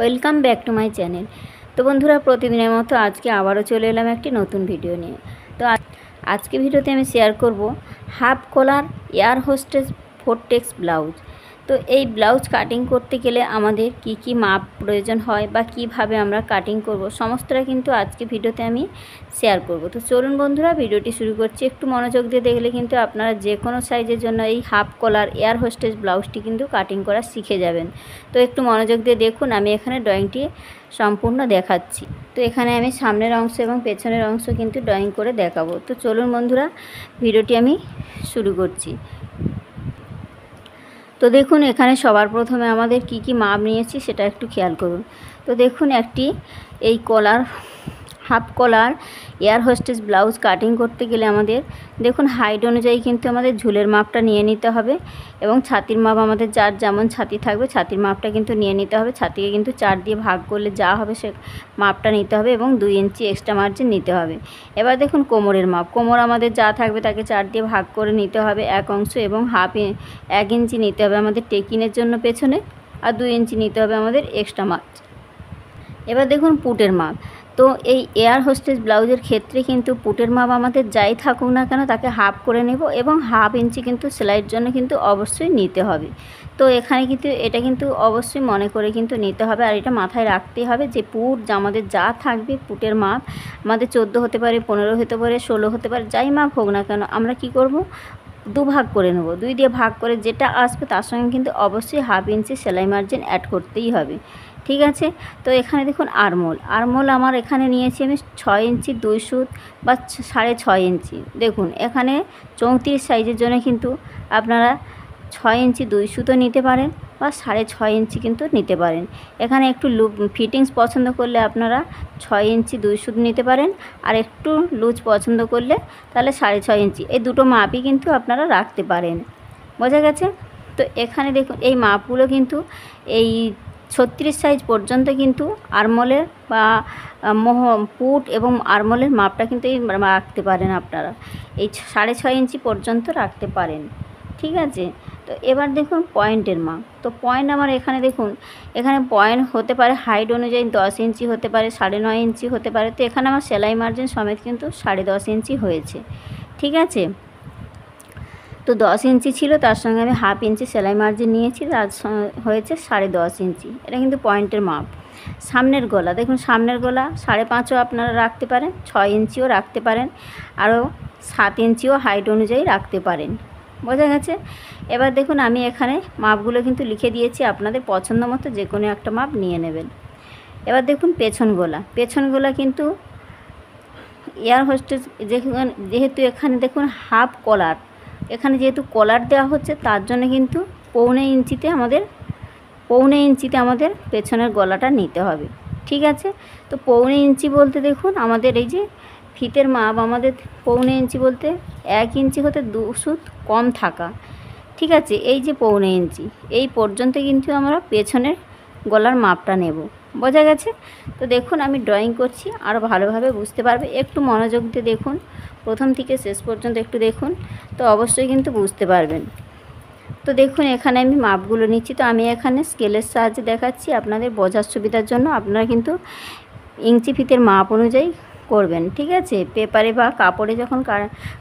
Welcome back to my channel. তো বন্ধুরা, প্রতিদিনের মতো আজকে আবারও চলে এলাম একটি নতুন ভিডিও নিয়ে। তো আজকে ভিডিওতে আমি শেয়ার করব হাফ কলার এয়ার হোস্টেস ভোরটেক্স ব্লাউজ। তো এই ব্লাউজ কাটিং করতে গেলে আমাদের কি কি মাপ প্রয়োজন হয় বা কিভাবে আমরা কাটিং করব সমস্তটা কিন্তু আজকে ভিডিওতে আমি শেয়ার করব। তো চলুন বন্ধুরা, ভিডিওটি শুরু করছি। একটু মনোযোগ দিয়ে দেখলে কিন্তু আপনারা যে কোনো সাইজের জন্য এই হাফ কলার এয়ার হোস্টেস ব্লাউজটি কিন্তু কাটিং করা শিখে যাবেন। তো একটু মনোযোগ দিয়ে দেখুন, আমি এখানে ড্রয়িংটি সম্পূর্ণ দেখাচ্ছি। তো এখানে আমি সামনের অংশ এবং পেছনের অংশ কিন্তু ড্রয়িং করে দেখাবো। তো চলুন বন্ধুরা, ভিডিওটি আমি শুরু করছি। তো দেখুন, এখানে সবার প্রথমে আমাদের কি কি মাপ নিয়েছি সেটা একটু খেয়াল করুন। তো দেখুন, এই হাফ কলার এয়ার হোস্টেস ব্লাউজ কাটিং করতে গেলে আমাদের দেখুন হাইট অনুযায়ী কিন্তু আমাদের ঝুলের মাপটা নিয়ে নিতে হবে এবং ছাতির মাপ আমাদের যার যেমন ছাতি থাকবে ছাতির মাপটা কিন্তু নিয়ে নিতে হবে। ছাতিকে কিন্তু 4 দিয়ে ভাগ করলে যা হবে সে মাপটা নিতে হবে এবং 2 ইঞ্চি এক্সট্রা মার্জিন নিতে হবে। এবার দেখুন কোমরের মাপ, কোমর আমাদের যা থাকবে তাকে 4 দিয়ে ভাগ করে নিতে হবে এক অংশ এবং 1 ইঞ্চি নিতে হবে আমাদের টেকিনের জন্য পেছনে, আর 2 ইঞ্চি নিতে হবে আমাদের এক্সট্রা মার্জিন। এবার দেখুন পুটের মাপ। তো এই এয়ার হোস্টেস ব্লাউজের ক্ষেত্রে কিন্তু পুটের মাপ আমাদের যাই থাকুক না কেন তাকে হাফ করে নেব এবং 1/2 ইঞ্চি কিন্তু সেলাইয়ের জন্য কিন্তু অবশ্যই নিতে হবে। তো এখানে কিন্তু এটা কিন্তু অবশ্যই মনে করে কিন্তু নিতে হবে, আর এটা মাথায় রাখতে হবে যে আমাদের যা থাকবে পুটের মাপ আমাদের 14 হতে পারে, 15 হতে পারে, 16 হতে পারে, যাই মাপ হোক না কেন আমরা কি করব, 2 ভাগ করে নেব। 2 দিয়ে ভাগ করে যেটা আসবে তার সঙ্গে কিন্তু অবশ্যই 1/2 ইঞ্চি সেলাই মার্জিন অ্যাড করতেই হবে। ঠিক আছে। তো এখানে দেখুন আরমোল আমার এখানে নিয়েছি আমি 6 ইঞ্চি 2 সুত বা 6.5 ইঞ্চি। দেখুন এখানে 34 সাইজের জন্য কিন্তু আপনারা 6 ইঞ্চি 2 সুতও নিতে পারেন বা 6.5 ইঞ্চি কিন্তু নিতে পারেন। এখানে একটু ফিটিংস পছন্দ করলে আপনারা 6 ইঞ্চি 2 সুত নিতে পারেন, আর একটু লুজ পছন্দ করলে তাহলে 6.5 ইঞ্চি। এই দুটো মাপই কিন্তু আপনারা রাখতে পারেন। বোঝা গেছে? তো এখানে দেখুন এই মাপগুলো কিন্তু এই 36 সাইজ পর্যন্ত কিন্তু আরমোলের বা পুট এবং আরমোলের মাপটা কিন্তু রাখতে পারেন আপনারা। এই 6.5 ইঞ্চি পর্যন্ত রাখতে পারেন। ঠিক আছে। তো এবার দেখুন পয়েন্টের মাপ। তো পয়েন্ট আমার এখানে দেখুন, এখানে পয়েন্ট হতে পারে হাইট অনুযায়ী 10 ইঞ্চি হতে পারে, 9.5 ইঞ্চি হতে পারে। তো এখানে আমার সেলাই মার্জিন সমেত কিন্তু 10.5 ইঞ্চি হয়েছে। ঠিক আছে। তো 10 ইঞ্চি ছিল, তার সঙ্গে আমি 1/2 ইঞ্চি সেলাই মার্জিন নিয়েছি, তার হয়েছে 10.5 ইঞ্চি। এটা কিন্তু পয়েন্টের মাপ। সামনের গলা দেখুন, সামনের গলা 5.5ও আপনারা রাখতে পারেন, 6 ইঞ্চিও রাখতে পারেন, আরও 7 ইঞ্চিও হাইট অনুযায়ী রাখতে পারেন। বোঝা গেছে? এবার দেখুন আমি এখানে মাপগুলো কিন্তু লিখে দিয়েছি, আপনাদের পছন্দ মতো যে কোনো একটা মাপ নিয়ে নেবেন। এবার দেখুন পেছন গলা কিন্তু এয়ার হোস্টেস যেহেতু এখানে দেখুন হাফ কলার, এখানে যেহেতু কলার দেওয়া হচ্ছে তার জন্য কিন্তু 1.5 ইঞ্চিতে আমাদের পেছনের গলাটা নিতে হবে। ঠিক আছে। তো 1.5 ইঞ্চি বলতে দেখুন আমাদের এই যে ফিতের মাপ আমাদের 1.5 ইঞ্চি বলতে 1 ইঞ্চি হতে 2 সুত কম থাকা। ঠিক আছে। এই যে 1.5 ইঞ্চি এই পর্যন্ত কিন্তু আমরা পেছনের গলার মাপটা নেব। বোঝা গেছে? তো দেখুন আমি ড্রয়িং করছি, আরও ভালোভাবে বুঝতে পারবে। একটু মনোযোগ দিয়ে দেখুন, প্রথম থেকে শেষ পর্যন্ত একটু দেখুন, তো অবশ্যই কিন্তু বুঝতে পারবেন। তো দেখুন এখানে আমি মাপগুলো নিচ্ছি। তো আমি এখানে স্কেলের সাহায্যে দেখাচ্ছি আপনাদের বোঝার সুবিধার জন্য। আপনারা কিন্তু ইঞ্চি ফিতের মাপ অনুযায়ী করবেন। ঠিক আছে। পেপারে বা কাপড়ে যখন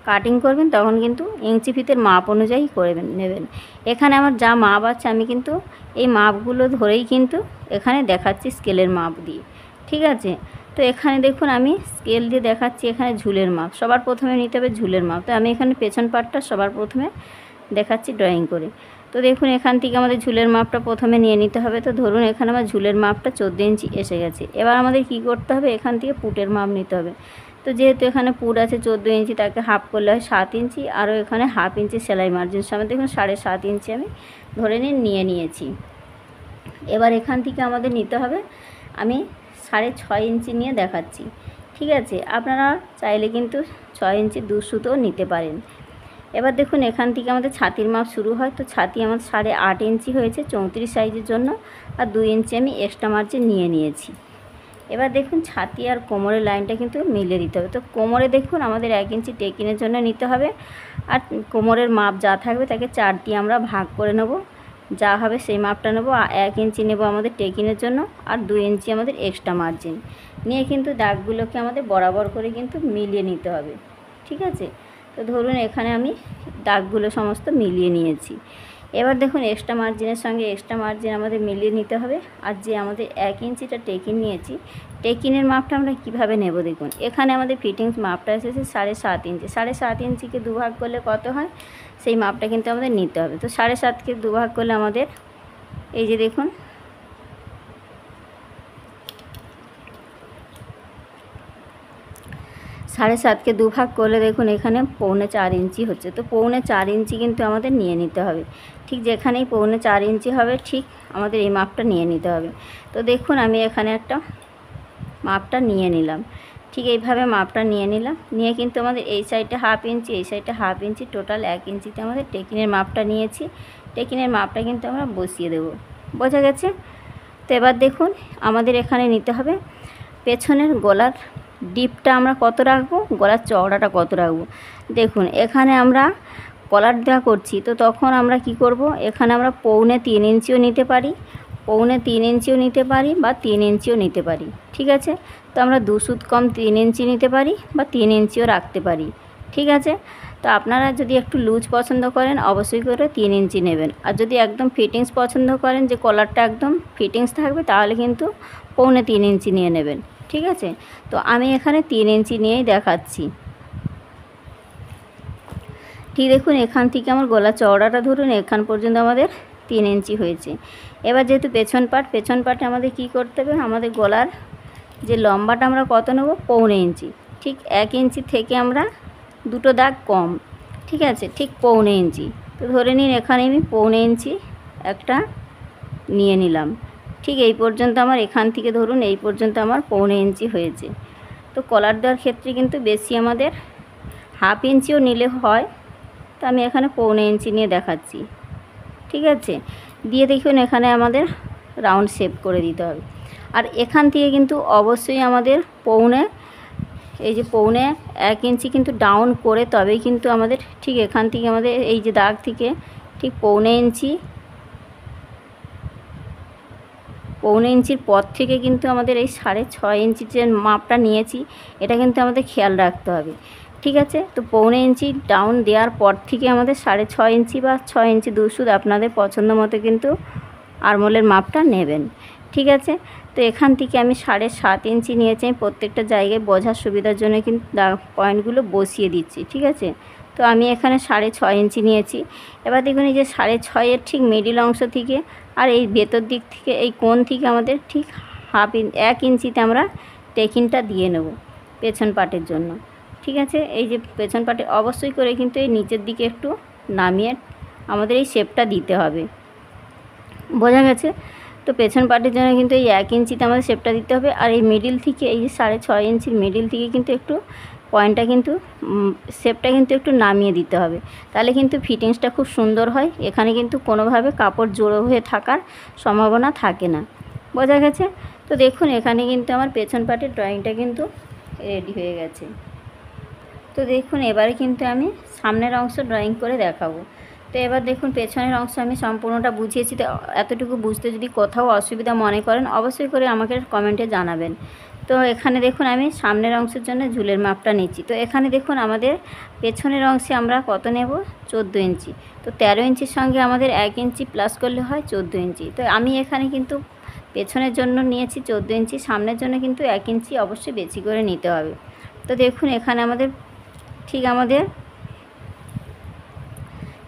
কাটিং করবেন তখন কিন্তু ইঞ্চি ফিতের মাপ অনুযায়ী নেবেন। এখানে আমার যা মাপ আছে আমি কিন্তু এই মাপগুলো ধরেই কিন্তু এখানে দেখাচ্ছি স্কেলের মাপ দিয়ে। ঠিক আছে। তো এখানে দেখুন আমি স্কেল দিয়ে দেখাচ্ছি এখানে ঝুলের মাপ। সবার প্রথমে নিতে হবে ঝুলের মাপ। তো আমি এখানে পেছন পার্টটা সবার প্রথমে দেখাচ্ছি ড্রয়িং করে। তো দেখুন এখান থেকে আমাদের ঝুলের মাপটা প্রথমে নিয়ে নিতে হবে। তো ধরুন এখানে আমার ঝুলের মাপটা 14 ইঞ্চি এসে গেছে। এবার আমাদের কি করতে হবে, এখান থেকে পুটের মাপ নিতে হবে। তো যেহেতু এখানে পুট আছে 14 ইঞ্চি, তাকে হাফ করলে হয় 7 ইঞ্চি, আরও এখানে 1/2 ইঞ্চি সেলাই মার্জিন সমেত দেখুন 7.5 ইঞ্চি আমি ধরে নিয়ে নিয়েছি। এবার এখান থেকে আমাদের নিতে হবে, আমি 6.5 ইঞ্চি নিয়ে দেখাচ্ছি। ঠিক আছে। আপনারা চাইলে কিন্তু 6 ইঞ্চি 2 সুতও নিতে পারেন। এবার দেখুন এখান থেকে আমাদের ছাতির মাপ শুরু হয়। তো ছাতি আমার 8.5 ইঞ্চি হয়েছে 34 সাইজের জন্য, আর 2 ইঞ্চি আমি এক্সট্রা মার্জিন নিয়ে নিয়েছি। এবার দেখুন ছাতি আর কোমরের লাইনটা কিন্তু মিলে দিতে হবে। তো কোমরে দেখুন আমাদের 1 ইঞ্চি টেকিনের জন্য নিতে হবে, আর কোমরের মাপ যা থাকবে তাকে 4 দিয়ে আমরা ভাগ করে নেব। যা হবে সেই মাপটা নেব। 1 ইঞ্চি নেব আমাদের টেকিনের জন্য, আর 2 ইঞ্চি আমাদের এক্সট্রা মার্জিন নিয়ে কিন্তু দাগগুলোকে আমাদের বরাবর করে কিন্তু মিলিয়ে নিতে হবে। ঠিক আছে, তো ধরুন এখানে আমি দাগগুলো সমস্ত মিলিয়ে নিয়েছি। এবার দেখুন এক্সট্রা মার্জিনের সঙ্গে এক্সট্রা মার্জিন আমাদের মিলিয়ে নিতে হবে। আর যে আমাদের 1 ইঞ্চিটা টেকিন নিয়েছি, টেকিনের মাপটা আমরা কিভাবে নেব দেখুন। এখানে আমাদের ফিটিংস মাপটা এসেছে 7.5 ইঞ্চি। 7.5 ইঞ্চিকে 2 ভাগ করলে কত হয় সেই মাপটা কিন্তু আমাদের নিতে হবে। তো 7.5কে 2 ভাগ করলে আমাদের এই যে দেখুন 7.5কে 2 ভাগ করলে দেখুন এখানে 3.25 ইঞ্চি হচ্ছে। তো 3.25 ইঞ্চি কিন্তু আমাদের নিয়ে নিতে হবে। ঠিক যেখানেই 3.25 ইঞ্চি হবে ঠিক আমাদের এই মাপটা নিয়ে নিতে হবে। তো দেখুন আমি এখানে একটা মাপটা নিয়ে নিলাম। ঠিক এইভাবে মাপটা নিয়ে নিলাম, নিয়ে কিন্তু আমাদের এই সাইডে 1/2 ইঞ্চি, এই সাইডে 1/2 ইঞ্চি, টোটাল 1 ইঞ্চিতে আমাদের টেকিনের মাপটা নিয়েছি। টেকিনের মাপটা কিন্তু আমরা বসিয়ে দেব। বোঝা গেছে? তো এবার দেখুন আমাদের এখানে নিতে হবে পেছনের গলার ডিপটা আমরা কত রাখবো, গলার চওড়াটা কত রাখবো। দেখুন এখানে আমরা কলার দেওয়া করছি, তো তখন আমরা কি করব, এখানে আমরা 3.25 ইঞ্চিও নিতে পারি, 3.25 ইঞ্চিও নিতে পারি, বা 3 ইঞ্চিও নিতে পারি। ঠিক আছে, তো আমরা 2 সুত কম 3 ইঞ্চি নিতে পারি, বা 3 ইঞ্চিও রাখতে পারি। ঠিক আছে, তো আপনারা যদি একটু লুজ পছন্দ করেন অবশ্যই করে 3 ইঞ্চি নেবেন। আর যদি একদম ফিটিংস পছন্দ করেন যে কলারটা একদম ফিটিংস থাকবে, তাহলে কিন্তু 3.25 ইঞ্চি নিয়ে নেবেন। ঠিক আছে, তো আমি এখানে 3 ইঞ্চি নিয়েই দেখাচ্ছি। ঠিক দেখুন এখান থেকে আমার গলা চওড়াটা ধরুন এখান পর্যন্ত আমাদের 3 ইঞ্চি হয়েছে। এবার যেহেতু পেছন পাটে আমাদের কি করতে হবে, আমাদের গলার যে লম্বাটা আমরা কত নেব, 1.25 ইঞ্চি। ঠিক 1 ইঞ্চি থেকে আমরা 2টো দাগ কম। ঠিক আছে, ঠিক 1.25 ইঞ্চি। তো ধরে নিন এখানে আমি 1.25 ইঞ্চি একটা নিয়ে নিলাম। ঠিক এই পর্যন্ত আমার, এখান থেকে ধরুন এই পর্যন্ত আমার 1.25 ইঞ্চি হয়েছে। তো কলার দেওয়ার ক্ষেত্রে কিন্তু বেশি আমাদের 1/2 ইঞ্চিও নিলে হয়। তো আমি এখানে 1.25 ইঞ্চি নিয়ে দেখাচ্ছি। ঠিক আছে, দিয়ে দেখুন এখানে আমাদের রাউন্ড শেপ করে দিতে হবে। আর এখান থেকে কিন্তু অবশ্যই আমাদের এই যে 1.25 ইঞ্চি কিন্তু ডাউন করে তবেই কিন্তু আমাদের ঠিক এখান থেকে আমাদের এই যে দাগ থেকে ঠিক 1.25 ইঞ্চির পর থেকে কিন্তু আমাদের এই 6.5 ইঞ্চির যে মাপটা নিয়েছি এটা কিন্তু আমাদের খেয়াল রাখতে হবে। ঠিক আছে, তো 1.25 ইঞ্চি ডাউন দেওয়ার পর থেকে আমাদের 6.5 ইঞ্চি বা 6 ইঞ্চি 2 সুত আপনাদের পছন্দ মতো কিন্তু আরমোলের মাপটা নেবেন। ঠিক আছে, তো এখান থেকে আমি 7.5 ইঞ্চি নিয়েছি। আমি প্রত্যেকটা জায়গায় বোঝার সুবিধার জন্য কিন্তু পয়েন্টগুলো বসিয়ে দিচ্ছি। ঠিক আছে, তো আমি এখানে 6.5 ইঞ্চি নিয়েছি। এবার দেখুন এই যে 6.5 এর ঠিক মিডিল অংশ থেকে আর এই ভেতর দিক থেকে এই কোণ থেকে আমাদের ঠিক 1 ইঞ্চিতে আমরা টেকিনটা দিয়ে নেব পেছন পাটের জন্য। ঠিক আছে, এই যে পেছন পাটে অবশ্যই করে কিন্তু এই নিচের দিকে একটু নামিয়ে আমাদের এই শেপটা দিতে হবে। বোঝা গেছে? তো পেছন পাটের জন্য কিন্তু এই 1 ইঞ্চিতে আমাদের শেপটা দিতে হবে। আর এই মিডিল থেকে এই যে 6.5 ইঞ্চির মিডিল থেকে কিন্তু একটু পয়েন্টটা কিন্তু শেপটা কিন্তু একটু নামিয়ে দিতে হবে, তাহলে কিন্তু ফিটিংসটা খুব সুন্দর হয়। এখানে কিন্তু কোনোভাবে কাপড় জোড়ো হয়ে থাকার সম্ভাবনা থাকে না। বোঝা গেছে? তো দেখুন এখানে কিন্তু আমার পেছন পাটের ড্রয়িংটা কিন্তু রেডি হয়ে গেছে। তো দেখুন এবারে কিন্তু আমি সামনের অংশ ড্রয়িং করে দেখাবো। তো এবার দেখুন পেছনের অংশ আমি সম্পূর্ণটা বুঝিয়েছি। তো এতটুকু বুঝতে যদি কোথাও অসুবিধা মনে করেন অবশ্যই করে আমাকে কমেন্টে জানাবেন। তো এখানে দেখুন আমি সামনের অংশের জন্য ঝুলের মাপটা নিচ্ছি। তো এখানে দেখুন আমাদের পেছনের অংশে আমরা কত নেব, 14 ইঞ্চি। তো 13 ইঞ্চির সঙ্গে আমাদের 1 ইঞ্চি প্লাস করলে হয় 14 ইঞ্চি। তো আমি এখানে কিন্তু পেছনের জন্য নিয়েছি 14 ইঞ্চি, সামনের জন্য কিন্তু 1 ইঞ্চি অবশ্যই বেশি করে নিতে হবে। তো দেখুন এখানে আমাদের ঠিক আমাদের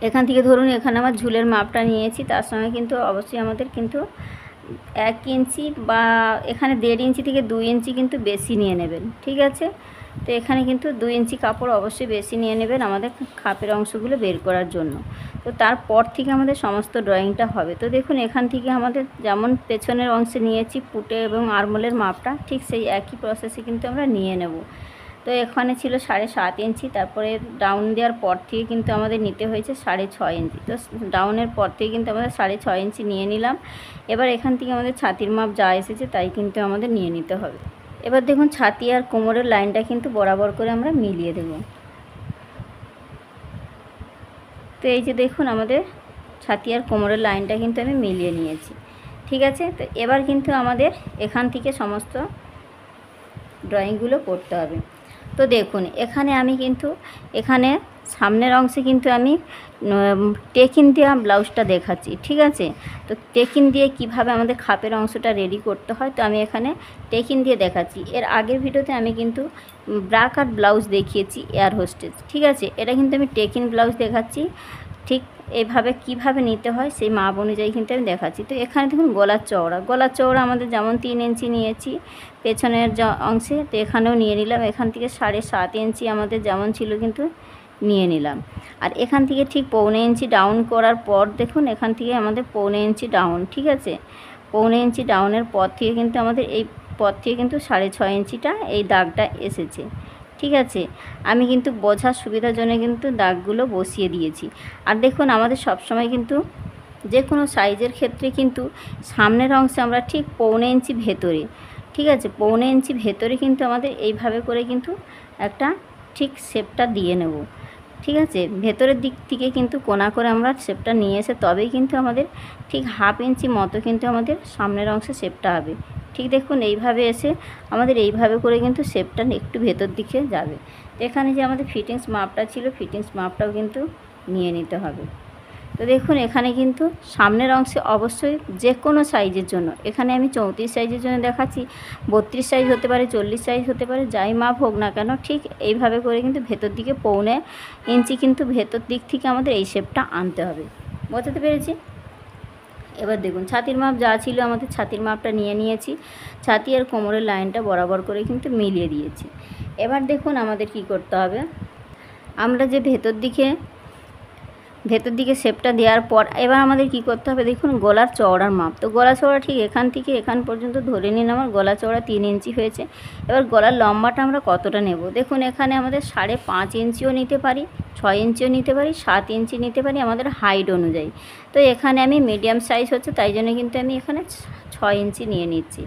এখান থেকে ধরুন এখানে আমার ঝুলের মাপটা নিয়েছি, তার সঙ্গে কিন্তু অবশ্যই আমাদের কিন্তু 1 ইঞ্চি বা এখানে 1.5 ইঞ্চি থেকে 2 ইঞ্চি কিন্তু বেশি নিয়ে নেবেন। ঠিক আছে, তো এখানে কিন্তু 2 ইঞ্চি কাপড় অবশ্যই বেশি নিয়ে নেবেন আমাদের খাপের অংশগুলো বের করার জন্য। তো তারপর থেকে আমাদের সমস্ত ড্রয়িংটা হবে। তো দেখুন এখান থেকে আমাদের যেমন পেছনের অংশে নিয়েছি পুটে এবং আরমোলের মাপটা, ঠিক সেই একই প্রসেসে কিন্তু আমরা নিয়ে নেব। তো এখানে ছিল 7.5 ইঞ্চি, তারপরে ডাউন দেওয়ার পর থেকে কিন্তু আমাদের নিতে হয়েছে 6.5 ইঞ্চি। তো ডাউনের পর থেকে কিন্তু আমাদের 6.5 ইঞ্চি নিয়ে নিলাম। এবার এখান থেকে আমাদের ছাতির মাপ যা এসেছে তাই কিন্তু আমাদের নিয়ে নিতে হবে। এবার দেখুন ছাতি আর কোমরের লাইনটা কিন্তু বরাবর করে আমরা মিলিয়ে দেব। তো এই যে দেখুন আমাদের ছাতি আর কোমরের লাইনটা কিন্তু আমি মিলিয়ে নিয়েছি। ঠিক আছে, তো এবার কিন্তু আমাদের এখান থেকে সমস্ত ড্রয়িংগুলো করতে হবে। তো দেখুন এখানে আমি কিন্তু এখানে সামনের অংশে কিন্তু আমি টেকিন দেওয়া ব্লাউজটা দেখাচ্ছি। ঠিক আছে, তো টেকিন দিয়ে কিভাবে আমাদের খাপের অংশটা রেডি করতে হয়, তো আমি এখানে টেকিন দিয়ে দেখাচ্ছি। এর আগের ভিডিওতে আমি কিন্তু ব্রা কাট ব্লাউজ দেখিয়েছি এয়ার হোস্টেস। ঠিক আছে, এটা কিন্তু আমি টেকিন ব্লাউজ দেখাচ্ছি। ঠিক এইভাবে কিভাবে নিতে হয় সেই মাপ অনুযায়ী কিন্তু আমি দেখাচ্ছি। তো এখানে দেখুন গলার চওড়া আমাদের যেমন 3 ইঞ্চি নিয়েছি পেছনের অংশে, তো এখানেও নিয়ে নিলাম। এখান থেকে 7.5 ইঞ্চি আমাদের যেমন ছিল কিন্তু নিয়ে নিলাম। আর এখান থেকে ঠিক 1.25 ইঞ্চি ডাউন করার পর দেখুন এখান থেকে আমাদের 1.25 ইঞ্চি ডাউন। ঠিক আছে, 1.25 ইঞ্চি ডাউনের পর থেকে কিন্তু আমাদের এই পর থেকে কিন্তু 6.5 ইঞ্চিটা এই দাগটা এসেছে। ঠিক আছে, আমি কিন্তু বোঝার সুবিধার জন্য কিন্তু দাগগুলো বসিয়ে দিয়েছি। আর দেখুন আমাদের সবসময় কিন্তু যে কোনো সাইজের ক্ষেত্রে কিন্তু সামনের অংশে আমরা ঠিক 1.25 ইঞ্চি ভেতরে, ঠিক আছে 1.25 ইঞ্চি ভেতরে কিন্তু আমাদের এইভাবে করে কিন্তু একটা ঠিক শেপটা দিয়ে নেব। ঠিক আছে, ভেতরের দিক থেকে কিন্তু কোণা করে আমরা শেপটা নিয়ে এসে তবেই কিন্তু আমাদের ঠিক 1/2 ইঞ্চি মতো কিন্তু আমাদের সামনের অংশে শেপটা হবে। ঠিক দেখুন এইভাবে এসে আমাদের এইভাবে করে কিন্তু শেপটা একটু ভেতর দিকে যাবে। এখানে যে আমাদের ফিটিংস মাপটা ছিল ফিটিংস মাপটাও কিন্তু নিয়ে নিতে হবে। তো দেখুন এখানে কিন্তু সামনের অংশে অবশ্যই যে কোনো সাইজের জন্য, এখানে আমি 34 সাইজের জন্য দেখাচ্ছি, 32 সাইজ হতে পারে, 40 সাইজ হতে পারে, যাই মাপ হোক না কেন ঠিক এইভাবে করে কিন্তু ভেতর দিকে 1.25 ইঞ্চি কিন্তু ভেতর দিক থেকে আমাদের এই শেপটা আনতে হবে। বোঝাতে পেরেছি? এবার দেখুন ছাতির মাপ যা ছিল আমাদের ছাতির মাপটা নিয়ে নিয়েছি, ছাতি আর কোমরের লাইনটা বরাবর করে কিন্তু মিলিয়ে দিয়েছি। এবার দেখুন আমাদের কি করতে হবে, আমরা যে ভেতর দিকে শেপটা দেওয়ার পর এবার আমাদের কি করতে হবে, দেখুন গলার চওড়ার মাপ। তো গলা চওড়া ঠিক এখান থেকে এখান পর্যন্ত ধরে নিন, আমার গলা চওড়া 3 ইঞ্চি হয়েছে। এবার গলার লম্বাটা আমরা কতটা নেব, দেখুন এখানে আমাদের 5.5 ইঞ্চিও নিতে পারি, 6 ইঞ্চিও নিতে পারি, 7 ইঞ্চি নিতে পারি আমাদের হাইট অনুযায়ী। তো এখানে আমি মিডিয়াম সাইজ হচ্ছে তাই জন্য কিন্তু আমি এখানে 6 ইঞ্চি নিয়ে নিচ্ছি।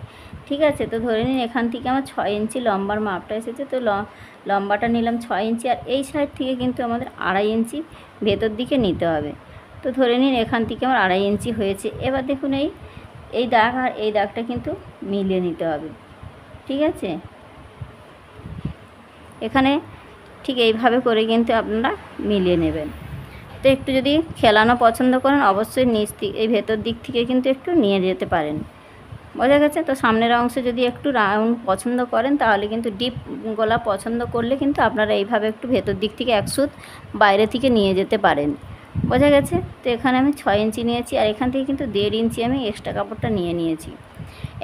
ঠিক আছে, তো ধরে নিন এখান থেকে আমার 6 ইঞ্চি লম্বার মাপটা এসেছে, তো লম্বাটা নিলাম 6 ইঞ্চি। আর এই সাইড থেকে কিন্তু আমাদের 2.5 ইঞ্চি ভেতর দিকে নিতে হবে। তো ধরে নিন এখান থেকে আমার 2.5 ইঞ্চি হয়েছে। এবার দেখুন এই দাগ আর এই দাগটা কিন্তু মিলিয়ে নিতে হবে। ঠিক আছে, এখানে ঠিক এইভাবে করে কিন্তু আপনারা মিলিয়ে নেবেন। তো একটু যদি খেলানো পছন্দ করেন অবশ্যই এই ভেতর দিক থেকে কিন্তু একটু নিয়ে যেতে পারেন। বোঝা গেছে? তো সামনের অংশে যদি একটু রাউন্ড পছন্দ করেন তাহলে কিন্তু ডিপ গলা পছন্দ করলে কিন্তু আপনারা এইভাবে একটু ভেতর দিক থেকে 1 সুত বাইরে থেকে নিয়ে যেতে পারেন। বোঝা গেছে? তো এখানে আমি 6 ইঞ্চি নিয়েছি আর এখান থেকে কিন্তু 1.5 ইঞ্চি আমি এক্সট্রা কাপড়টা নিয়ে নিয়েছি।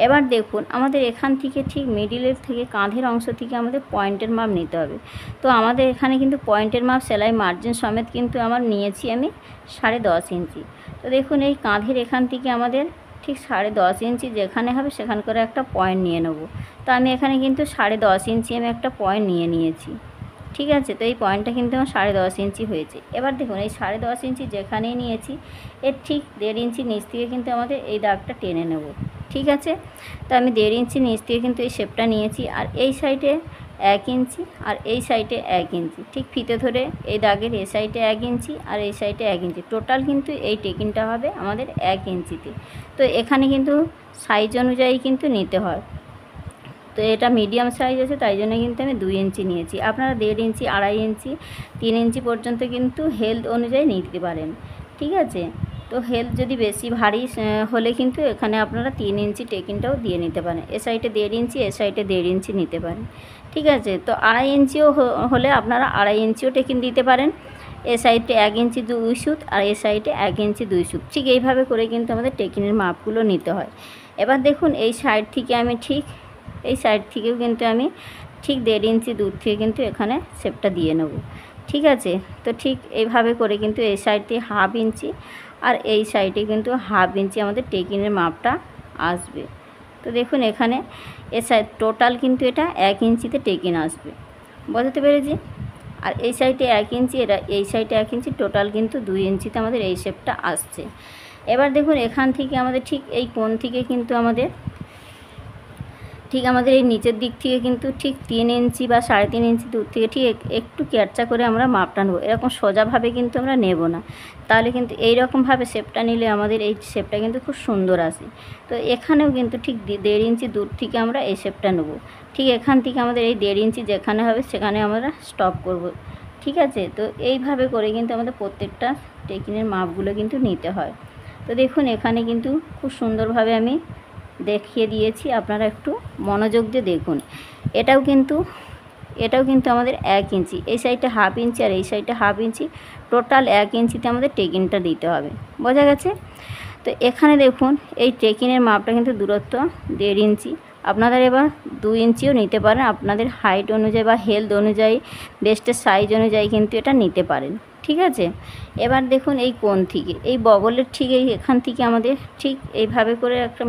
এবার দেখুন আমাদের এখান থেকে ঠিক মিডিলের থেকে কাঁধের অংশ থেকে আমাদের পয়েন্টের মাপ নিতে হবে। তো আমাদের এখানে কিন্তু পয়েন্টের মাপ সেলাই মার্জিন সমেত কিন্তু আমার নিয়েছি আমি 10.5 ইঞ্চি। তো দেখুন এই কাঁধের এখান থেকে আমাদের ঠিক 10.5 ইঞ্চি যেখানে হবে সেখানে করে একটা পয়েন্ট নিয়ে নেব। তো আমি এখানে কিন্তু 10.5 ইঞ্চি আমি একটা পয়েন্ট নিয়ে নিয়েছি। ঠিক আছে, তো এই পয়েন্টটা কিন্তু আমার 10.5 ইঞ্চি হয়েছে। এবার দেখুন এই 10.5 ইঞ্চি যেখানেই নিয়েছি এর ঠিক 1.5 ইঞ্চি নিচ থেকে কিন্তু আমাদের এই দাগটা টেনে নেব। ঠিক আছে, তো আমি 1.5 ইঞ্চি নিচ থেকে কিন্তু এই শেপটা নিয়েছি। আর এই সাইডে 1 ইঞ্চি আর এই সাইডে 1 ইঞ্চি ঠিক ফিতে ধরে এই দাগের এই সাইডে 1 ইঞ্চি আর এই সাইডে 1 ইঞ্চি, টোটাল কিন্তু এই টেকিংটা হবে আমাদের 1 ইঞ্চিতে। তো এখানে কিন্তু সাইজ অনুযায়ী কিন্তু নিতে হয়। তো এটা মিডিয়াম সাইজ আছে তাই জন্য কিন্তু আমি 2 ইঞ্চি নিয়েছি। আপনারা 1.5 ইঞ্চি, 2.5 ইঞ্চি, 3 ইঞ্চি পর্যন্ত কিন্তু হেলথ অনুযায়ী নিতে পারেন। ঠিক আছে, তো হেলথ যদি বেশি ভারী হলে কিন্তু এখানে আপনারা 3 ইঞ্চি টেকিংটাও দিয়ে নিতে পারেন। এ সাইডে 1.5 ইঞ্চি, এ সাইডে 1.5 ইঞ্চি নিতে পারেন। ঠিক আছে, তো 2.5 ইঞ্চিও হলে আপনারা 2.5 ইঞ্চিও টেকিং দিতে পারেন। এ সাইডে 1 ইঞ্চি 2 সুত আর এ সাইডে 1 ইঞ্চি 2 সুত। ঠিক এইভাবে করে কিন্তু আমাদের টেকিংয়ের মাপগুলো নিতে হয়। এবার দেখুন এই সাইড থেকে আমি ঠিক এই সাইড থেকেও কিন্তু আমি ঠিক 1.5 ইঞ্চি দূর থেকে কিন্তু এখানে শেপটা দিয়ে নেব। ঠিক আছে, তো ঠিক এইভাবে করে কিন্তু এই সাইডে 1/2 ইঞ্চি আর এই সাইডে কিন্তু 1/2 ইঞ্চি আমাদের টেকিংয়ের মাপটা আসবে। তো দেখুন এখানে এ সাইড টোটাল কিন্তু এটা 1 ইঞ্চিতে টেকিং আসবে। বোঝাতে পেরেছি? আর এই সাইডে 1 ইঞ্চি, এটা এই সাইডে 1 ইঞ্চি, টোটাল কিন্তু 2 ইঞ্চিতে আমাদের এই শেপটা আসছে। এবার দেখুন এখান থেকে আমাদের ঠিক এই কোণ থেকে কিন্তু আমাদের ঠিক আমাদের এই নিচের দিক থেকে কিন্তু ঠিক 3 ইঞ্চি বা 3.5 ইঞ্চি দূর থেকে ঠিক একটু ক্যারচা করে আমরা মাপটা নেবো। এরকম সোজাভাবে কিন্তু আমরা নেব না, তাহলে কিন্তু এই রকমভাবে শেপটা নিলে আমাদের এই শেপটা কিন্তু খুব সুন্দর আসে। তো এখানেও কিন্তু ঠিক 1.5 ইঞ্চি দূর থেকে আমরা এই শেপটা নেব। ঠিক এখান থেকে আমাদের এই 1.5 ইঞ্চি যেখানে হবে সেখানে আমরা স্টপ করব। ঠিক আছে, তো এইভাবে করে কিন্তু আমাদের প্রত্যেকটা টেকিনের মাপগুলো কিন্তু নিতে হয়। তো দেখুন এখানে কিন্তু খুব সুন্দরভাবে আমি দেখিয়ে দিয়েছি, আপনারা একটু মনোযোগ দিয়ে দেখুন। এটাও কিন্তু আমাদের 1 ইঞ্চি, এই সাইডটা 1/2 ইঞ্চি আর এই সাইডটা 1/2 ইঞ্চি, টোটাল 1 ইঞ্চিতে আমাদের টেকিনটা দিতে হবে। বোঝা গেছে? তো এখানে দেখুন এই টেকিনের মাপটা কিন্তু দূরত্ব 1.5 ইঞ্চি। আপনারা এবার 2 ইঞ্চিও নিতে পারেন, আপনাদের হাইট অনুযায়ী বা হেলথ অনুযায়ী, ব্রেস্টের সাইজ অনুযায়ী কিন্তু এটা নিতে পারেন। ঠিক আছে, এবার দেখুন এই কোণ থেকে এই বগলের ঠিক এই এখান থেকে আমাদের ঠিক এইভাবে করে একটা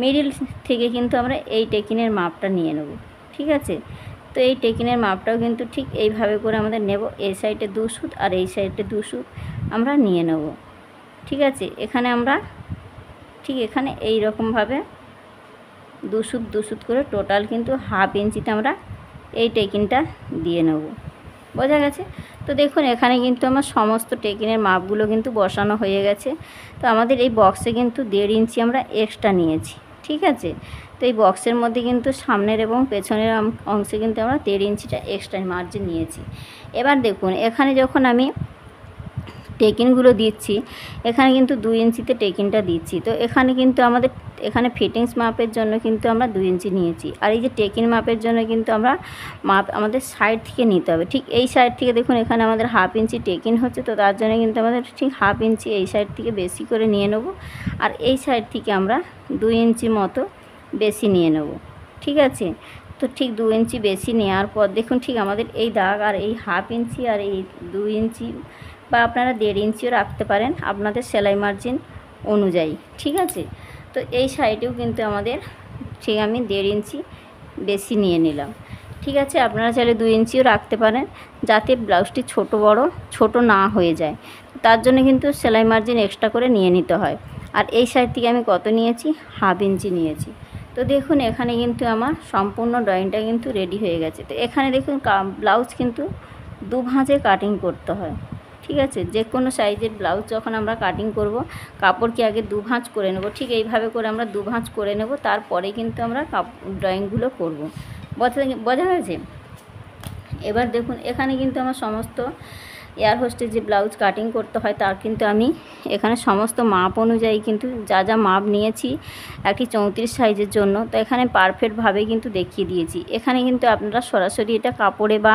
মিডিল থেকে কিন্তু আমরা এই টেকিনের মাপটা নিয়ে নেব। ঠিক আছে, তো এই টেকিনের মাপটাও কিন্তু ঠিক এইভাবে করে আমাদের নেব। এই সাইডে 2 সুত আর এই সাইডে 2 সুত আমরা নিয়ে নেব। ঠিক আছে, এখানে আমরা ঠিক এখানে এই রকমভাবে 2 সুত করে টোটাল কিন্তু 1/2 ইঞ্চিতে আমরা এই টেকিনটা দিয়ে নেব। বোঝা গেছে? তো দেখুন এখানে কিন্তু আমার সমস্ত টেকিনের মাপগুলো কিন্তু বসানো হয়ে গেছে। তো আমাদের এই বক্সে কিন্তু 1.5 ইঞ্চি আমরা এক্সট্রা নিয়েছি। ঠিক আছে, তো এই বক্সের মধ্যে কিন্তু সামনের এবং পেছনের অংশে কিন্তু আমরা 1.5 ইঞ্চিটা এক্সট্রা মার্জিন নিয়েছি। এবার দেখুন এখানে যখন আমি টেকিনগুলো দিচ্ছি, এখানে কিন্তু 2 ইঞ্চিতে টেকিনটা দিচ্ছি। তো এখানে কিন্তু আমাদের এখানে ফিটিংস মাপের জন্য কিন্তু আমরা 2 ইঞ্চি নিয়েছি, আর এই যে টেকিন মাপের জন্য কিন্তু আমরা মাপ আমাদের সাইড থেকে নিতে হবে। ঠিক এই সাইড থেকে দেখুন এখানে আমাদের 1/2 ইঞ্চি টেকিন হচ্ছে, তো তার জন্য কিন্তু আমাদের ঠিক 1/2 ইঞ্চি এই সাইড থেকে বেশি করে নিয়ে নেব, আর এই সাইড থেকে আমরা 2 ইঞ্চি মতো বেশি নিয়ে নেব। ঠিক আছে, তো ঠিক 2 ইঞ্চি বেশি নেওয়ার পর দেখুন ঠিক আমাদের এই দাগ আর এই 1/2 ইঞ্চি আর এই 2 ইঞ্চি বা আপনারা 1.5 ইঞ্চিও রাখতে পারেন আপনাদের সেলাই মার্জিন অনুযায়ী। ঠিক আছে, তো এই সাইডেও কিন্তু আমাদের ঠিক আমি 1.5 ইঞ্চি বেশি নিয়ে নিলাম। ঠিক আছে, আপনারা চাইলে 2 ইঞ্চিও রাখতে পারেন, যাতে ব্লাউজটি ছোট না হয়ে যায়। তার জন্য কিন্তু সেলাই মার্জিন এক্সট্রা করে নিয়ে নিতে হয়। আর এই সাইড থেকে আমি কত নিয়েছি? 1/2 ইঞ্চি নিয়েছি। তো দেখুন এখানে কিন্তু আমার সম্পূর্ণ ড্রয়িংটা কিন্তু রেডি হয়ে গেছে। তো এখানে দেখুন ব্লাউজ কিন্তু 2 ভাঁজে কাটিং করতে হয়। ঠিক আছে, যে কোনো সাইজের ব্লাউজ যখন আমরা কাটিং করব, কাপড়কে আগে 2 ভাঁজ করে নেব। ঠিক এইভাবে করে আমরা 2 ভাঁজ করে নেব, তারপরে কিন্তু আমরা ড্রয়িংগুলো করব। বোঝা গেছে? এবার দেখুন এখানে কিন্তু আমার সমস্ত এয়ার হোস্টেস যে ব্লাউজ কাটিং করতে হয় তার কিন্তু আমি এখানে সমস্ত মাপ অনুযায়ী কিন্তু যা মাপ নিয়েছি একটি 34 সাইজের জন্য, তো এখানে পারফেক্টভাবে কিন্তু দেখিয়ে দিয়েছি। এখানে কিন্তু আপনারা সরাসরি এটা কাপড়ে বা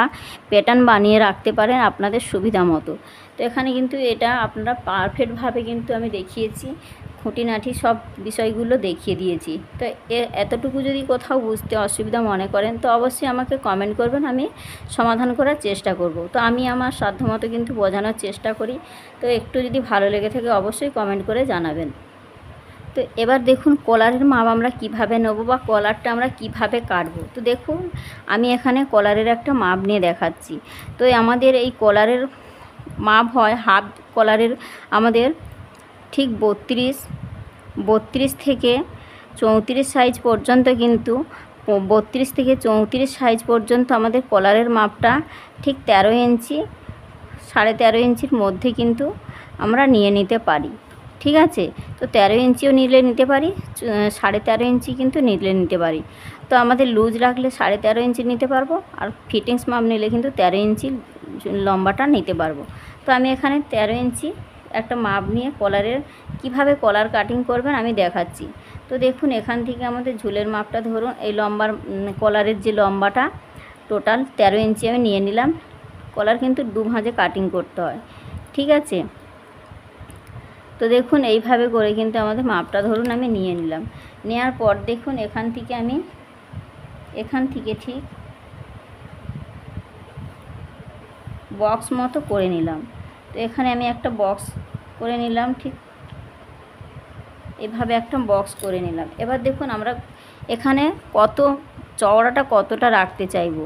প্যাটার্ন বানিয়ে রাখতে পারেন আপনাদের সুবিধা মতো। তো এখানে কিন্তু এটা আপনারা পারফেক্টভাবে কিন্তু আমি দেখিয়েছি, খুঁটিনাটি সব বিষয়গুলো দেখিয়ে দিয়েছি। তো এতটুকু যদি কোথাও বুঝতে অসুবিধা মনে করেন তো অবশ্যই আমাকে কমেন্ট করবেন, আমি সমাধান করার চেষ্টা করব। তো আমি আমার সাধ্যমতো কিন্তু বোঝানোর চেষ্টা করি। তো একটু যদি ভালো লেগে থাকে অবশ্যই কমেন্ট করে জানাবেন। তো এবার দেখুন কলারের মাপ আমরা কিভাবে নেব বা কলারটা আমরা কিভাবে কাটবো। তো দেখুন আমি এখানে কলারের একটা মাপ নিয়ে দেখাচ্ছি। তো আমাদের এই কলারের মাপ হয় হাফ কলারের আমাদের ঠিক 32 থেকে 34 সাইজ পর্যন্ত, কিন্তু 32 থেকে 34 সাইজ পর্যন্ত আমাদের কলারের মাপটা ঠিক 13 ইঞ্চি 13.5 ইঞ্চির মধ্যে কিন্তু আমরা নিয়ে নিতে পারি। ঠিক আছে, তো 13 ইঞ্চিও নিতে পারি, 13.5 ইঞ্চি কিন্তু নিতে পারি। তো আমাদের লুজ রাখলে 13.5 ইঞ্চি নিতে পারবো, আর ফিটিংস মাপ নিলে কিন্তু 13 ইঞ্চি লম্বাটা নিতে পারবো। তো আমি এখানে 13 ইঞ্চি একটা মাপ নিয়ে কলারের কিভাবে কলার কাটিং করবেন আমি দেখাচ্ছি। তো দেখুন এখান থেকে আমাদের ঝুলের মাপটা ধরুন, এই লম্বার কলারের যে লম্বাটা টোটাল 13 ইঞ্চি আমি নিয়ে নিলাম। কলার কিন্তু 2 ভাঁজে কাটিং করতে হয়। ঠিক আছে, তো দেখুন এইভাবে করে কিন্তু আমাদের মাপটা ধরুন আমি নিয়ে নিলাম। নেওয়ার পর দেখুন এখান থেকে ঠিক বক্স মতো করে নিলাম। তো এখানে আমি একটা বক্স করে নিলাম, ঠিক এভাবে একটা বক্স করে নিলাম। এবার দেখুন আমরা এখানে চওড়াটা কতটা রাখতে চাইবো।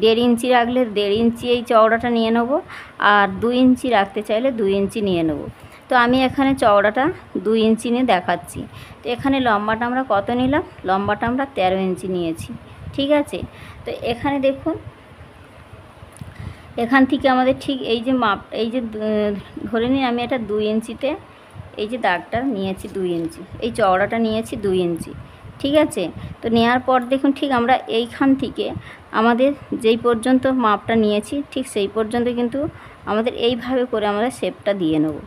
1.5 ইঞ্চি রাখলে 1.5 ইঞ্চি এই চওড়াটা নিয়ে নেব, আর 2 ইঞ্চি রাখতে চাইলে 2 ইঞ্চি নিয়ে নেব। তো আমি এখানে চওড়াটা 2 ইঞ্চি নিয়ে দেখাচ্ছি। তো এখানে লম্বাটা আমরা কত নিলাম, লম্বাটা আমরা 13 ইঞ্চি নিয়েছি, ঠিক আছে। তো এখানে দেখুন এখান থেকে আমাদের ঠিক এই যে মাপ, এই যে ধরে নিন আমি এটা 2 ইঞ্চিতে এই যে দাগটা নিয়েছি 2 ইঞ্চি, এই চওড়াটা নিয়েছি 2 ইঞ্চি, ঠিক আছে। তো নেওয়ার পর দেখুন ঠিক আমরা এইখান থেকে আমাদের যেই পর্যন্ত মাপটা নিয়েছি ঠিক সেই পর্যন্ত কিন্তু আমাদের এইভাবে করে আমরা শেপটা দিয়ে নেব,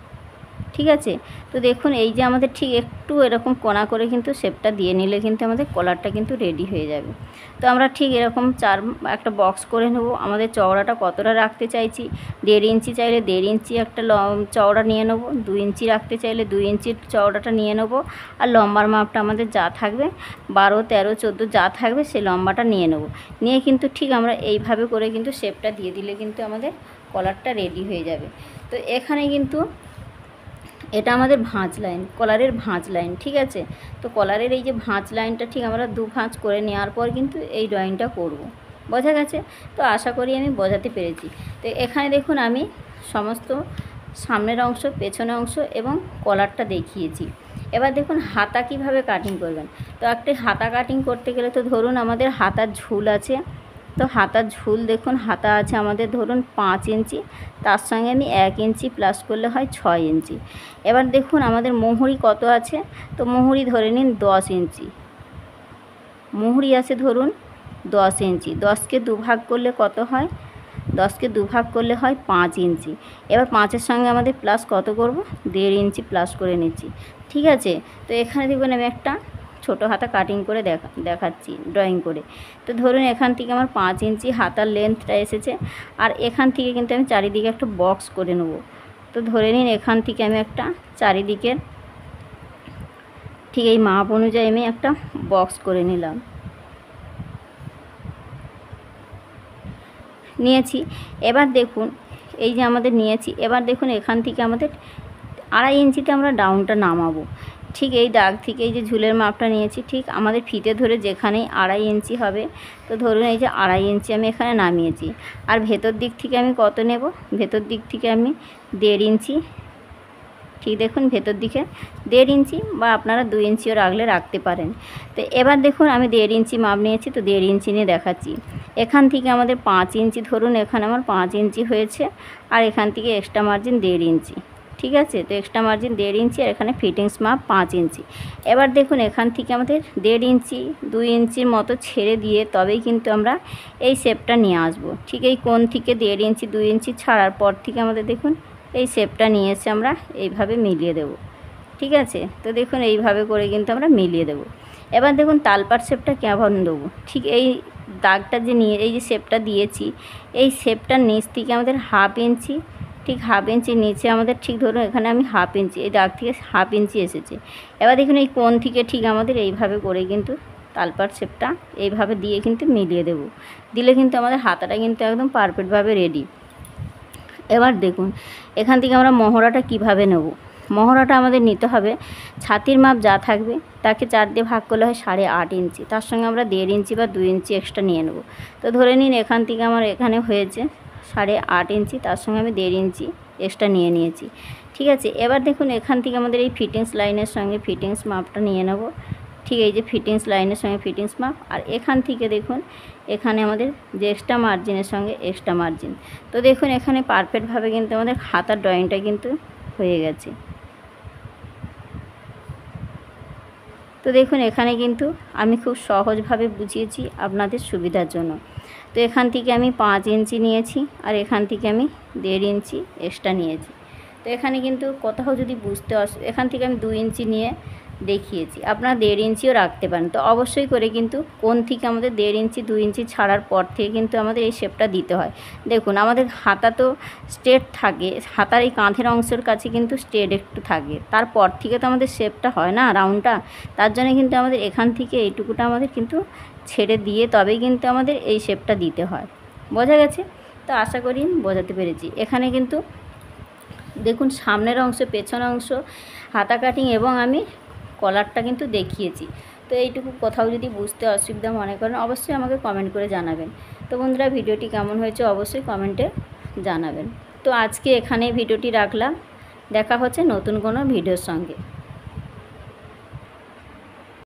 ঠিক আছে। তো দেখুন এই যে আমাদের ঠিক একটু এরকম কোণা করে কিন্তু শেপটা দিয়ে নিলে কিন্তু আমাদের কলারটা কিন্তু রেডি হয়ে যাবে। তো আমরা ঠিক এরকম একটা বক্স করে নেব। আমাদের চওড়াটা কতটা রাখতে চাইছি, 1.5 ইঞ্চি চাইলে 1.5 ইঞ্চি একটা চওড়া নিয়ে নেব, 2 ইঞ্চি রাখতে চাইলে 2 ইঞ্চির চওড়াটা নিয়ে নেব, আর লম্বার মাপটা আমাদের যা থাকবে 12, 13, 14 যা থাকবে সেই লম্বাটা নিয়ে নেব। নিয়ে কিন্তু ঠিক আমরা এইভাবে করে কিন্তু শেপটা দিয়ে দিলে কিন্তু আমাদের কলারটা রেডি হয়ে যাবে। তো এখানে কিন্তু এটা আমাদের ভাঁজ লাইন, কলারের ভাঁজ লাইন, ঠিক আছে। তো কলারের এই যে ভাঁজ লাইনটা ঠিক আমরা 2 ভাঁজ করে নেওয়ার পর কিন্তু এই ড্রয়িংটা করব, বোঝা গেছে? তো আশা করি আমি বোঝাতে পেরেছি। তো এখানে দেখুন আমি সমস্ত সামনের অংশ, পেছনের অংশ এবং কলারটা দেখিয়েছি। এবার দেখুন হাতা কিভাবে কাটিং করবেন। তো একটি হাতা কাটিং করতে গেলে তো ধরুন আমাদের হাতার ঝুল আছে, তো হাতার ঝুল দেখুন হাতা আছে আমাদের ধরুন 5 ইঞ্চি, তার সঙ্গে আমি 1 ইঞ্চি প্লাস করলে হয় 6 ইঞ্চি। এবার দেখুন আমাদের মুহুরি কত আছে, তো মুহুরি ধরে নিন 10 ইঞ্চি, মুহুরি আছে ধরুন 10 ইঞ্চি। 10কে 2 ভাগ করলে কত হয়, 10কে 2 ভাগ করলে হয় 5 ইঞ্চি। এবার 5-এর সঙ্গে আমাদের প্লাস কত করব, 1.5 ইঞ্চি প্লাস করে নিচ্ছি, ঠিক আছে। তো এখানে দেখবেন আমি একটা ছোটো হাতা কাটিং করে দেখাচ্ছি ড্রয়িং করে। তো ধরুন এখান থেকে আমার 5 ইঞ্চি হাতার লেন্থটা এসেছে, আর এখান থেকে কিন্তু আমি চারিদিকে একটা বক্স করে নেব। তো ধরে নিন এখান থেকে আমি একটা চারিদিকের ঠিক এই মাপ অনুযায়ী আমি একটা বক্স করে নিলাম, নিয়েছি। এবার দেখুন এই যে আমাদের নিয়েছি, এবার দেখুন এখান থেকে আমাদের 2.5 ইঞ্চিতে আমরা ডাউনটা নামাবো। ঠিক এই দাগ থেকে এই যে ঝুলের মাপটা নিয়েছি, ঠিক আমাদের ফিতে ধরে যেখানেই 2.5 ইঞ্চি হবে, তো ধরুন এই যে 2.5 ইঞ্চি আমি এখানে নামিয়েছি। আর ভেতর দিক থেকে আমি কত নেব, ভেতর দিক থেকে আমি 1.5 ইঞ্চি, ঠিক দেখুন ভেতর দিকে 1.5 ইঞ্চি বা আপনারা 2 ইঞ্চিও রাখতে পারেন। তো এবার দেখুন আমি 1.5 ইঞ্চি মাপ নিয়েছি, তো 1.5 ইঞ্চি নিয়ে দেখাচ্ছি। এখান থেকে আমাদের 5 ইঞ্চি, ধরুন এখানে আমার 5 ইঞ্চি হয়েছে, আর এখান থেকে এক্সট্রা মার্জিন 1.5 ইঞ্চি, ঠিক আছে। তো এক্সট্রা মার্জিন 1.5 ইঞ্চি, আর এখানে ফিটিংস মাপ 5 ইঞ্চি। এবার দেখুন এখান থেকে আমাদের 1.5 ইঞ্চি 2 ইঞ্চির মতো ছেড়ে দিয়ে তবেই কিন্তু আমরা এই শেপটা নিয়ে আসব। ঠিক এই কোণ থেকে 1.5 ইঞ্চি 2 ইঞ্চি ছাড়ার পর থেকে আমাদের দেখুন এই শেপটা নিয়ে এসে আমরা এইভাবে মিলিয়ে দেব, ঠিক আছে। তো দেখুন এইভাবে করে কিন্তু আমরা মিলিয়ে দেব। এবার দেখুন তালপাট শেপটা কেমন দেবো, ঠিক এই দাগটা যে নিয়ে এই যে শেপটা দিয়েছি, এই শেপটার নিচ থেকে আমাদের 1/2 ইঞ্চি, ঠিক 1/2 ইঞ্চি নিচে আমাদের ঠিক ধরুন এখানে আমি 1/2 ইঞ্চি, এই দাগ থেকে 1/2 ইঞ্চি এসেছে। এবার দেখুন এই কোণ থেকে ঠিক আমাদের এইভাবে করে কিন্তু তালপাট শেপটা এইভাবে দিয়ে কিন্তু মিলিয়ে দেব, দিলে কিন্তু আমাদের হাতাটা কিন্তু একদম পারফেক্টভাবে রেডি। এবার দেখুন এখান থেকে আমরা মহড়াটা কিভাবে নেব। মহড়াটা আমাদের নিতে হবে ছাতির মাপ যা থাকবে তাকে 4 দিয়ে ভাগ করলে হয় 8.5 ইঞ্চি, তার সঙ্গে আমরা 1.5 ইঞ্চি বা 2 ইঞ্চি এক্সট্রা নিয়ে নেব। তো ধরে নিন এখান থেকে আমার এখানে হয়েছে 8.5 ইঞ্চি, তার সঙ্গে আমি 1.5 ইঞ্চি এক্সট্রা নিয়েছি, ঠিক আছে। এবার দেখুন এখান থেকে আমাদের এই ফিটিংস লাইনের সঙ্গে ফিটিংস মাপটা নিয়ে নেব, ঠিক এই যে ফিটিংস লাইনের সঙ্গে ফিটিংস মাপ, আর এখান থেকে দেখুন এখানে আমাদের যে এক্সট্রা মার্জিনের সঙ্গে এক্সট্রা মার্জিন। তো দেখুন এখানে পারফেক্টভাবে কিন্তু আমাদের হাতার ড্রয়িংটা কিন্তু হয়ে গেছে। তো দেখুন এখানে কিন্তু আমি খুব সহজভাবে বুঝিয়েছি আপনাদের সুবিধার জন্য। তো এখান থেকে আমি 5 ইঞ্চি নিয়েছি, আর এখান থেকে আমি 1.5 ইঞ্চি এক্সট্রা নিয়েছি। তো এখানে কিন্তু কোথাও যদি বুঝতে এখান থেকে আমি 2 ইঞ্চি নিয়ে দেখিয়েছি, আপনারা 1.5 ইঞ্চিও রাখতে পারেন। তো অবশ্যই করে কিন্তু কোণ থেকে আমাদের 1.5 ইঞ্চি 2 ইঞ্চি ছাড়ার পর থেকে কিন্তু আমাদের এই শেপটা দিতে হয়। দেখুন আমাদের হাতা তো স্ট্রেট থাকে, হাতার এই কাঁধের অংশের কাছে কিন্তু স্ট্রেট একটু থাকে, তারপর থেকে তো আমাদের শেপটা হয় না রাউন্ডটা, তার জন্য কিন্তু আমাদের এখান থেকে এইটুকুটা আমাদের কিন্তু ছেড়ে দিয়ে তবেই কিন্তু আমাদের এই শেপটা দিতে হয়, বোঝা গেছে? তো আশা করি বোঝাতে পেরেছি। এখানে কিন্তু দেখুন সামনের অংশ, পেছনের অংশ, হাতা কাটিং এবং আমি কলারটা কিন্তু দেখিয়েছি। তো এইটুকু কোথাও যদি বুঝতে অসুবিধা মনে করেন অবশ্যই আমাকে কমেন্ট করে জানাবেন। তো বন্ধুরা ভিডিওটি কেমন হয়েছে অবশ্যই কমেন্টে জানাবেন। তো আজকে এখানে ভিডিওটি রাখলাম। দেখা হচ্ছে নতুন কোনো ভিডিওর সঙ্গে।